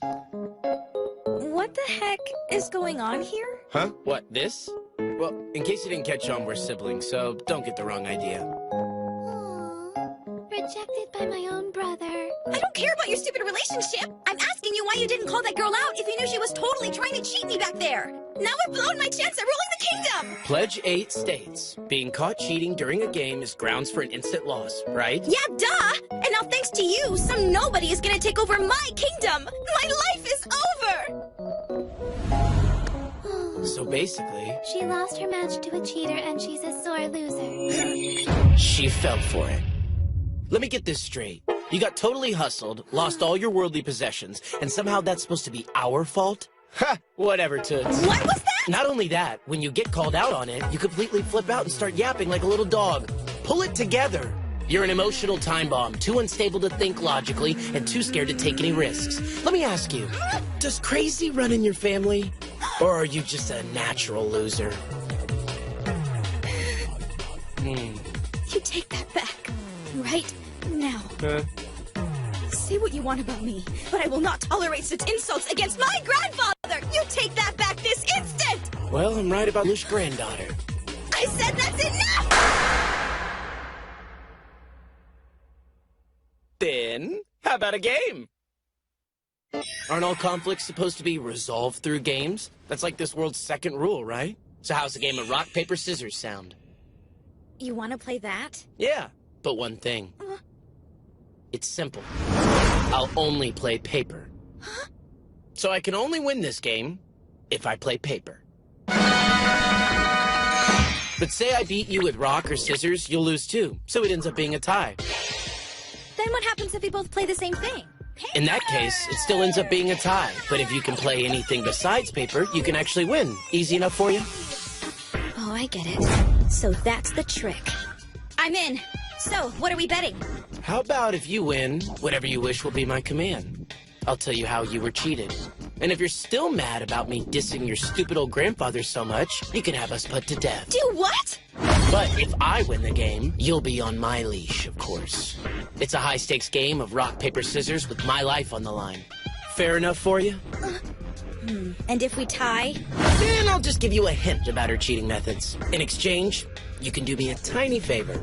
What the heck is going on here? Huh? What, this? Well, in case you didn't catch on, we're siblings, so don't get the wrong idea. Rejected by my own brother. I don't care about your stupid relationship. I'm asking you why you didn't call that girl out if you knew she was totally trying to cheat me back there. Now I've blown my chance at ruling the kingdom. Pledge 8 states, being caught cheating during a game is grounds for an instant loss, right? Yeah, duh. And now thanks to you, some nobody is gonna take over my kingdom. My life is over. So basically, She lost her match to a cheater and she's a sore loser. she fell for it. Let me get this straight. You got totally hustled, lost all your worldly possessions, and somehow that's supposed to be our fault? Ha! Whatever, Toots. What was that? Not only that, when you get called out on it, you completely flip out and start yapping like a little dog. Pull it together. You're an emotional time bomb, too unstable to think logically and too scared to take any risks. Let me ask you, does crazy run in your family? Or are you just a natural loser? You take that back. Right now. Say what you want about me, but I will not tolerate such insults against my grandfather! You take that back this instant! Well, I'm right about Lush's granddaughter. I said that's enough! Then, how about a game? Aren't all conflicts supposed to be resolved through games? That's like this world's second rule, right? So how's a game of rock, paper, scissors sound? You want to play that? Yeah, but one thing. It's simple. I'll only play paper. So I can only win this game if I play paper. But say I beat you with rock or scissors, you'll lose too. So it ends up being a tie. Then what happens if we both play the same thing? In that case, it still ends up being a tie. But if you can play anything besides paper, you can actually win. Easy enough for you? Oh, I get it. So that's the trick. I'm in. So, what are we betting? How about if you win, whatever you wish will be my command. I'll tell you how you were cheated. And if you're still mad about me dissing your stupid old grandfather so much, you can have us put to death. Do what? But if I win the game, you'll be on my leash, of course. It's a high-stakes game of rock, paper, scissors with my life on the line. Fair enough for you? And if we tie? Then I'll just give you a hint about her cheating methods. In exchange, you can do me a tiny favor.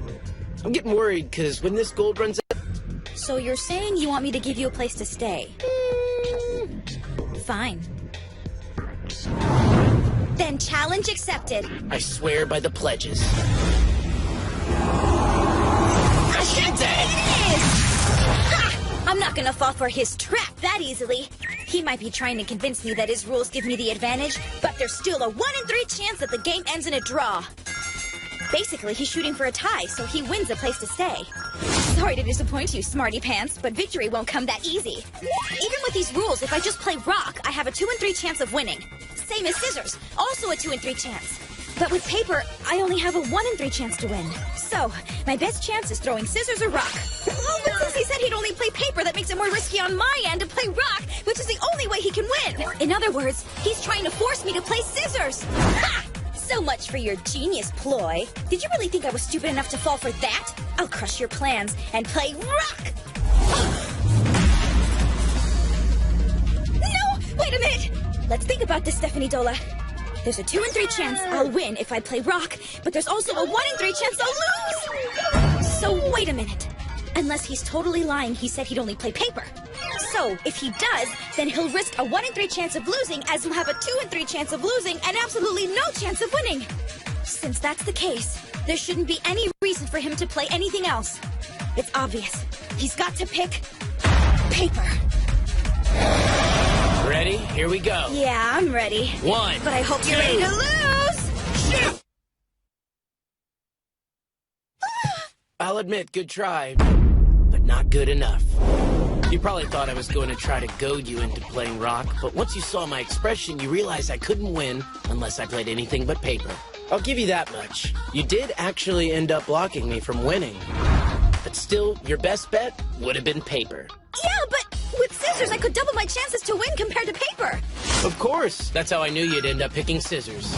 I'm getting worried, because when this gold runs out... So you're saying you want me to give you a place to stay? Fine. Then challenge accepted. I swear by the pledges. I'm not gonna fall for his trap that easily. He might be trying to convince me that his rules give me the advantage, but there's still a 1 in 3 chance that the game ends in a draw. Basically, he's shooting for a tie, so he wins a place to stay. Sorry to disappoint you, smarty pants, but victory won't come that easy. Even with these rules, if I just play rock, I have a 2 in 3 chance of winning. Same as scissors, also a 2 in 3 chance. But with paper, I only have a 1 in 3 chance to win. So, my best chance is throwing scissors or rock. Oh, but since he said he'd only play paper, that makes it more risky on my end to play rock, which is the only way he can win. In other words, he's trying to force me to play scissors. Ha! So much for your genius ploy. Did you really think I was stupid enough to fall for that? I'll crush your plans and play rock! No! Wait a minute! Let's think about this, Stephanie Dola. There's a 2 in 3 chance I'll win if I play rock, but there's also a 1 in 3 chance I'll lose! So wait a minute. Unless he's totally lying, he said he'd only play paper. So, if he does, then he'll risk a 1 in 3 chance of losing, as he'll have a 2 in 3 chance of losing, and absolutely no chance of winning. Since that's the case, there shouldn't be any reason for him to play anything else. It's obvious. He's got to pick paper. Ready? Here we go. Yeah, I'm ready. 1. But I hope you're ready to lose! Shoot! I'll admit, good try, but not good enough. You probably thought I was going to try to goad you into playing rock, but once you saw my expression, you realized I couldn't win unless I played anything but paper. I'll give you that much. You did actually end up blocking me from winning. But still, your best bet would have been paper. Yeah, but with scissors, I could double my chances to win compared to paper. Of course. That's how I knew you'd end up picking scissors.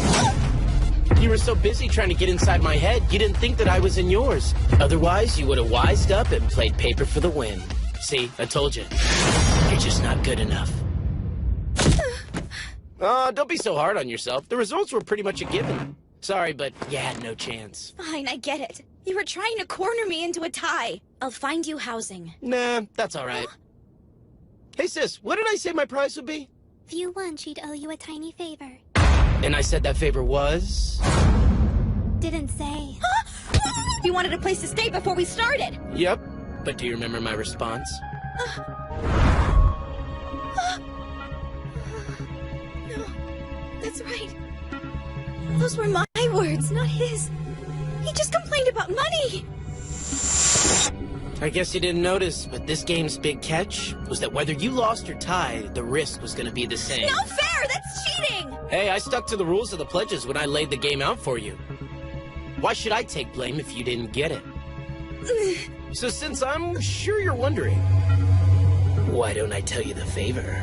You were so busy trying to get inside my head, you didn't think that I was in yours. Otherwise, you would have wised up and played paper for the win. See, I told you. You're You're just not good enough. Don't be so hard on yourself. The results were pretty much a given. Sorry, but you had no chance. Fine, I get it. You were trying to corner me into a tie. I'll find you housing. Nah, that's all right. Hey, sis, what did I say my prize would be? If you won, she'd owe you a tiny favor. And I said that favor was? Didn't say. You wanted a place to stay before we started. Yep. But do you remember my response? No, that's right. Those were my words, not his. He just complained about money. I guess you didn't notice, but this game's big catch was that whether you lost or tied, the risk was going to be the same. No fair! That's cheating! Hey, I stuck to the rules of the pledges when I laid the game out for you. Why should I take blame if you didn't get it? So since I'm sure you're wondering, why don't I tell you the favor?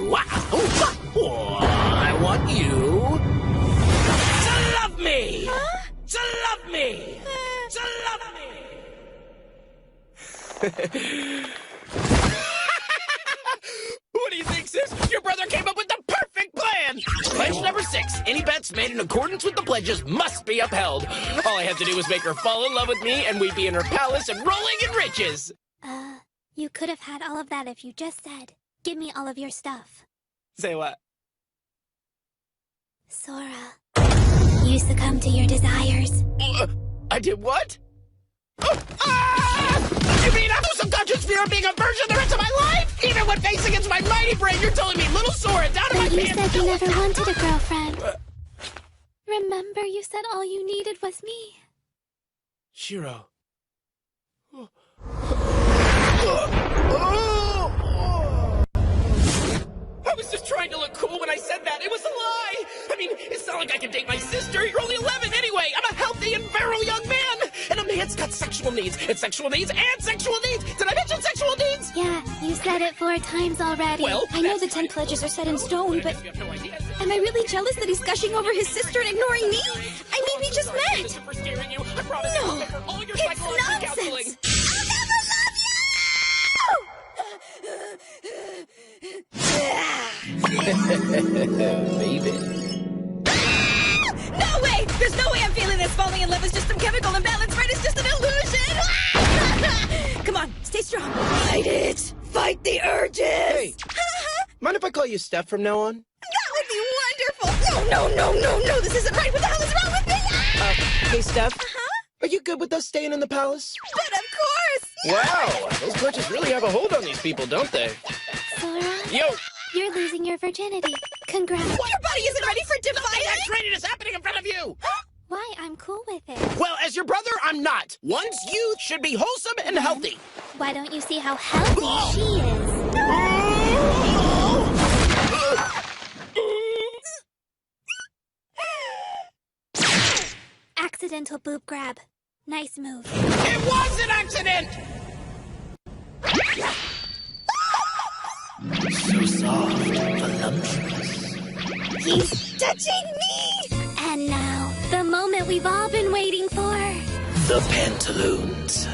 Wow! I want you to love me! To love me! To love me! What do you think, sis? Your brother came up with the perfect plan! Pledge number 6. Any bets made in accordance with the pledges must be upheld. All I have to do is make her fall in love with me, and we'd be in her palace and rolling in riches! You could have had all of that if you just said, "Give me all of your stuff." Say what? Sora, you succumb to your desires. I did what? You mean I have a subconscious fear of being a virgin the rest of my life? Even when facing against my mighty brain, you're telling me little Sora down in my But you pants. said you never wanted a girlfriend. Remember, you said all you needed was me. Shiro. I was just trying to look cool when I said that. It was a lie. I mean, it's not like I can date my sister. You're only 11 anyway. I'm a healthy and virile young man. And a man's got sexual needs. And sexual needs and sexual needs. Did I mention sexual needs? Yeah, you said it 4 times already. Well, I know the 10 pledges are set in stone, but You have no idea. am I really jealous that he's gushing over his sister and ignoring me? I mean, we just met. For scaring you. I promise No, I'll take her all your it's psychological counseling. nonsense. I'll never love you! Baby. No way! There's no way I'm feeling this. Falling in love is just some chemical imbalance, right? It's just an illusion! Come on, stay strong. Fight it! Fight the urges! Hey, mind if I call you Steph from now on? That would be wonderful! No, this isn't right! What the hell is wrong with me? Hey, Steph. Are you good with us staying in the palace? But of course! Wow, those pledges really have a hold on these people, don't they? Sora, Yo! you're losing your virginity. Congrats. Your body isn't ready for dividing! Training is happening in front of you! Why? I'm cool with it. Well, as your brother, I'm not. One's youth should be wholesome and healthy. Why don't you see how healthy she is? Accidental boob grab. Nice move. It was an accident! So soft, voluptuous. He's touching me! And now, the moment we've all been waiting for. The pantaloons.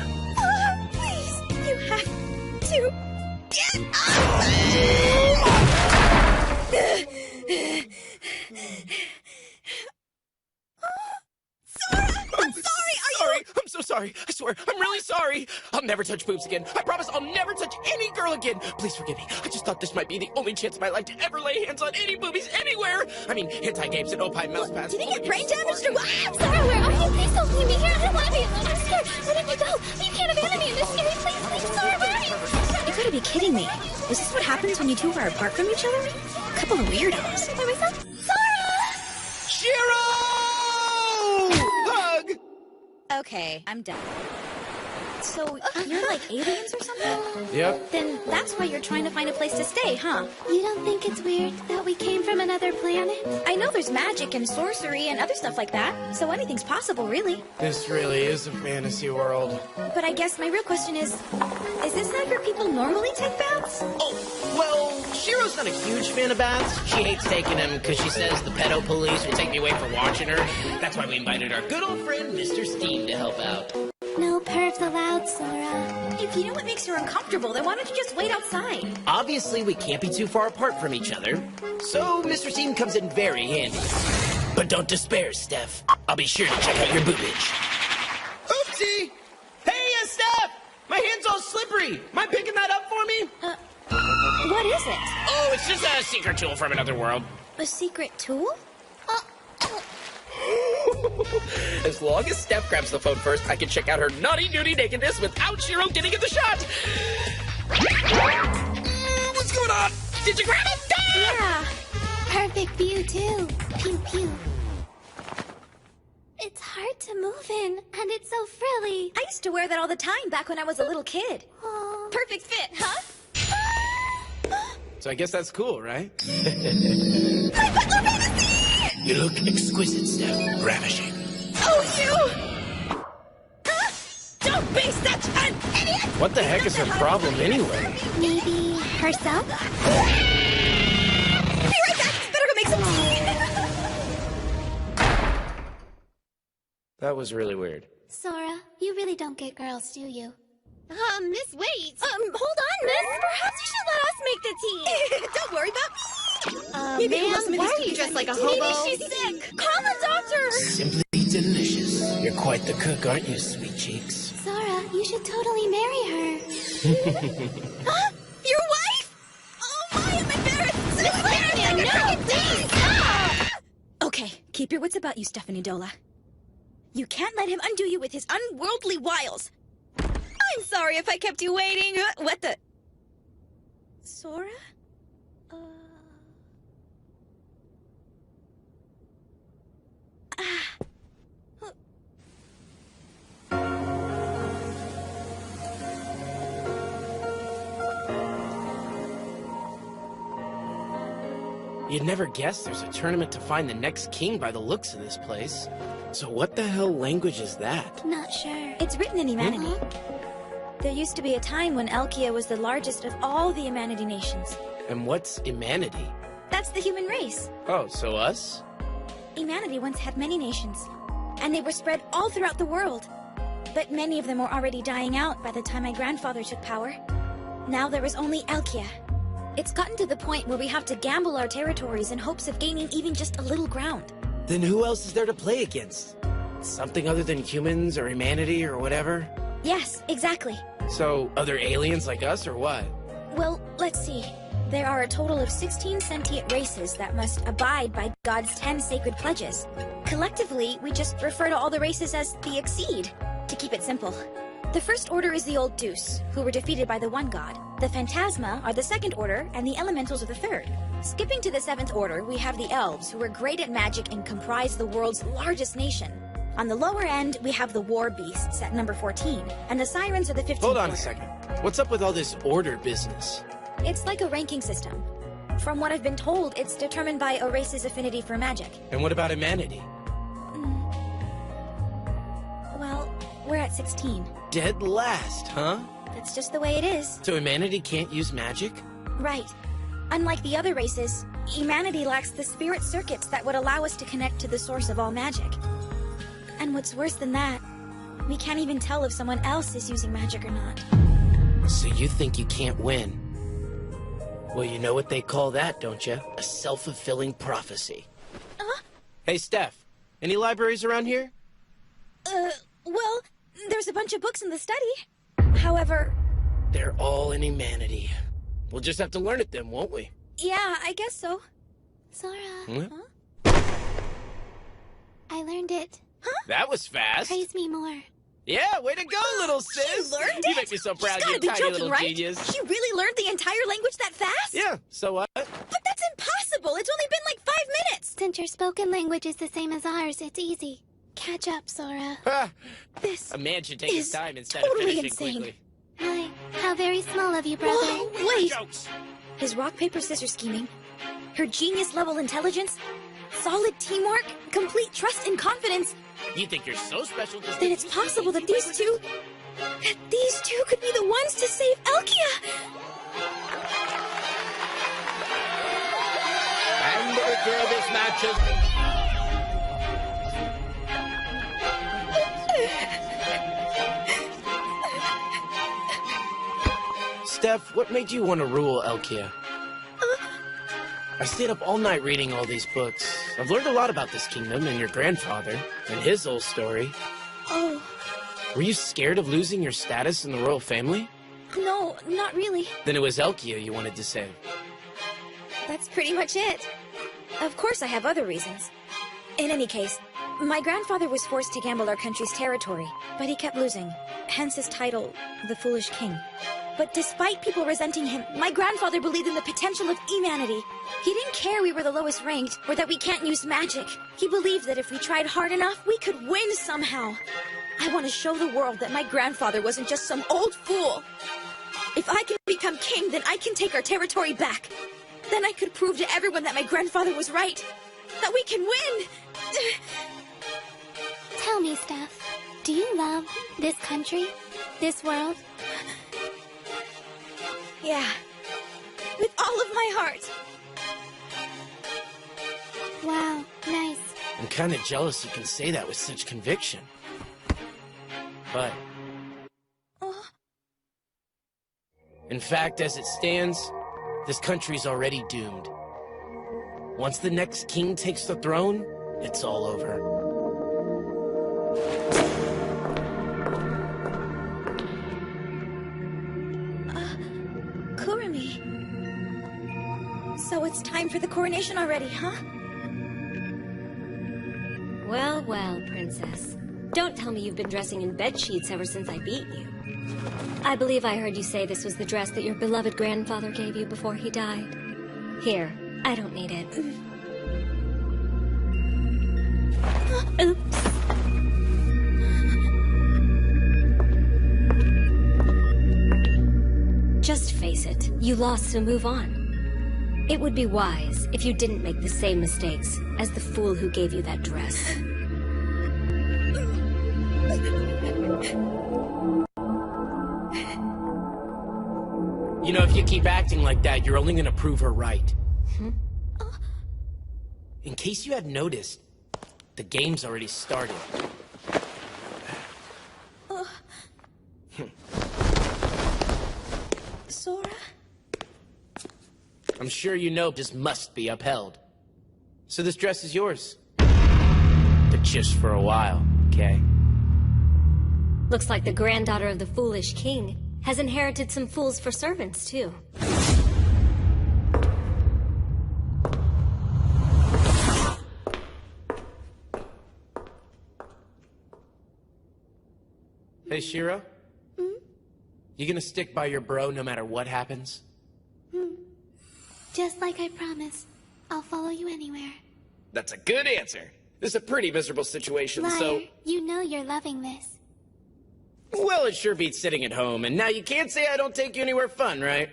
Please, you have to get Sora! I'm sorry! I'm so sorry. I swear, I'm really sorry. I'll never touch boobs again. I promise I'll never touch any girl again. Please forgive me. I just thought this might be the only chance in my life to ever lay hands on any boobies anywhere. I mean, hentai games and opie mouse pads. Did he get brain damaged or what? Sora, where are you? Please don't leave me here. I don't want to be alone. I'm scared. Where did you go? You can't abandon me in this scary place. Please, Sora, where are you? You gotta be kidding me. Is this what happens when you two are apart from each other? A couple of weirdos. Sora! Shiro! Hug! Okay, I'm done. So, you're like aliens or something? Yep. Then that's why you're trying to find a place to stay, huh? You don't think it's weird that we came from another planet? I know there's magic and sorcery and other stuff like that, so anything's possible, really. This really is a fantasy world. But I guess my real question is this how your people normally take baths? Oh, well, Shiro's not a huge fan of baths. She hates taking them because she says the pedo police will take me away for watching her. That's why we invited our good old friend, Mr. Steve, to help out. No Perv's allowed, Sora. If you know what makes her uncomfortable, then why don't you just wait outside? Obviously, we can't be too far apart from each other, so Mr. Seam comes in very handy. But don't despair, Steph. I'll be sure to check out your boobage. Oopsie! Hey, Steph! My hand's all slippery. Mind picking that up for me? What is it? Oh, it's just a secret tool from another world. A secret tool? As long as Steph grabs the phone first, I can check out her naughty-nudie nakedness without Shiro getting in the shot. What's going on? Did you grab it? Yeah. Perfect view, too. Pew, pew. It's hard to move in, and it's so frilly. I used to wear that all the time back when I was a little kid. Oh. Perfect fit, huh? So I guess that's cool, right? My butler fantasy! You look exquisite, Steph. Ravishing. Oh, you! Don't be such an idiot! What the heck is her problem anyway? Maybe herself? Be right back! Better go make some tea! That was really weird. Sora, you really don't get girls, do you? Miss, wait! Hold on, miss! Perhaps you should let us make the tea! Don't worry about me! Maybe ma'am, why are you dressed like a hobo? Maybe she's sick! Call the doctor! Simply delicious. You're quite the cook, aren't you, sweet cheeks? Sora, you should totally marry her. Huh? Your wife? Oh my, I'm embarrassed! Okay, keep your wits about you, Stephanie Dola. You can't let him undo you with his unworldly wiles. I'm sorry if I kept you waiting. What the? Sora? You'd never guess there's a tournament to find the next king by the looks of this place. So what the hell language is that? Not sure. It's written in Humanity. There used to be a time when Elkia was the largest of all the Humanity nations. And what's Humanity? That's the human race. Oh, so us? Humanity once had many nations, and they were spread all throughout the world. But many of them were already dying out by the time my grandfather took power. Now there is only Elkia. It's gotten to the point where we have to gamble our territories in hopes of gaining even just a little ground. Then who else is there to play against? Something other than humans or humanity or whatever? Yes, exactly. So, other aliens like us or what? Well, let's see. There are a total of 16 sentient races that must abide by God's 10 sacred pledges. Collectively, we just refer to all the races as the Exceed, to keep it simple. The first order is the Old Deuce, who were defeated by the one god. The Phantasma are the second order, and the Elementals are the third. Skipping to the seventh order, we have the Elves, who are great at magic and comprise the world's largest nation. On the lower end, we have the War Beasts at number 14, and the Sirens are the 15th Hold on order. a second. What's up with all this order business? It's like a ranking system. From what I've been told, it's determined by a race's affinity for magic. And what about humanity? Well, we're at 16. Dead last, huh? That's just the way it is. So humanity can't use magic? Right. Unlike the other races, humanity lacks the spirit circuits that would allow us to connect to the source of all magic. And what's worse than that, we can't even tell if someone else is using magic or not. So you think you can't win? Well, you know what they call that, don't you? A self-fulfilling prophecy. Hey, Steph, any libraries around here? Well, there's a bunch of books in the study. However... They're all in humanity. We'll just have to learn it then, won't we? Yeah, I guess so. Sora, Huh? I learned it. That was fast. Praise me more. Yeah, way to go, little sis. She learned You it? make me so proud, She's you gotta be tiny joking, little right? genius. She really learned the entire language that fast? Yeah, so what? But that's impossible! It's only been like 5 minutes! Since your spoken language is the same as ours, it's easy. Catch up, Sora. Ha! This A man should take his is time instead totally of finishing insane. quickly. Hi. How very small of you, brother. Whoa, wait! Jokes. His rock, paper, scissors scheming, her genius-level intelligence, solid teamwork, complete trust and confidence, You think you're so special just then it's possible that these two could be the ones to save Elkia! And the victor of this match is... Steph, what made you want to rule Elkia? I stayed up all night reading all these books. I've learned a lot about this kingdom and your grandfather and his whole story. Oh, Were you scared of losing your status in the royal family? no, not really. Then it was Elkia you wanted to save. That's pretty much it. Of course I have other reasons. In any case, my grandfather was forced to gamble our country's territory, but he kept losing. Hence his title, the Foolish King. But despite people resenting him, my grandfather believed in the potential of humanity. He didn't care we were the lowest ranked, or that we can't use magic. He believed that if we tried hard enough, we could win somehow. I want to show the world that my grandfather wasn't just some old fool. If I can become king, then I can take our territory back. Then I could prove to everyone that my grandfather was right. That we can win! Tell me, Steph, do you love this country? This world? Yeah. With all of my heart. Wow, nice. I'm kind of jealous you can say that with such conviction. But... in fact, as it stands, this country's already doomed. Once the next king takes the throne, it's all over. Kurumi. So it's time for the coronation already, huh? Well, well, Princess. Don't tell me you've been dressing in bed sheets ever since I beat you. I believe I heard you say this was the dress that your beloved grandfather gave you before he died. Here, I don't need it. Oops. Just face it, you lost, so move on. It would be wise if you didn't make the same mistakes as the fool who gave you that dress. You know, if you keep acting like that, you're only gonna prove her right. In case you hadn't noticed, the game's already started. Sora? I'm sure you know this must be upheld. So this dress is yours. But just for a while, okay? Looks like the granddaughter of the Foolish King has inherited some fools for servants, too. Hey, Shiro? You gonna stick by your bro no matter what happens? Just like I promised, I'll follow you anywhere. That's a good answer. This is a pretty miserable situation, Liar, so... you know you're loving this. Well, it sure beats sitting at home, and now you can't say I don't take you anywhere fun, right?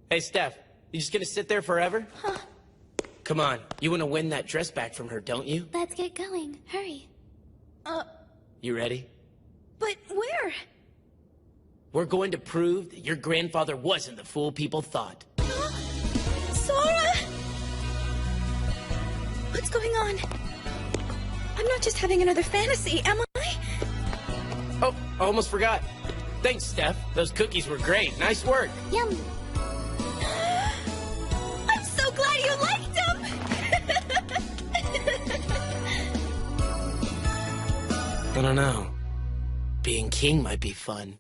Hey, Steph, you just gonna sit there forever? Come on, you wanna win that dress back from her, don't you? Let's get going. Hurry. You ready? But where? We're going to prove that your grandfather wasn't the fool people thought. Sora! What's going on? I'm not just having another fantasy, am I? Oh, I almost forgot. Thanks, Steph. Those cookies were great. Nice work. Yum. I'm so glad you liked them! I don't know. Being king might be fun.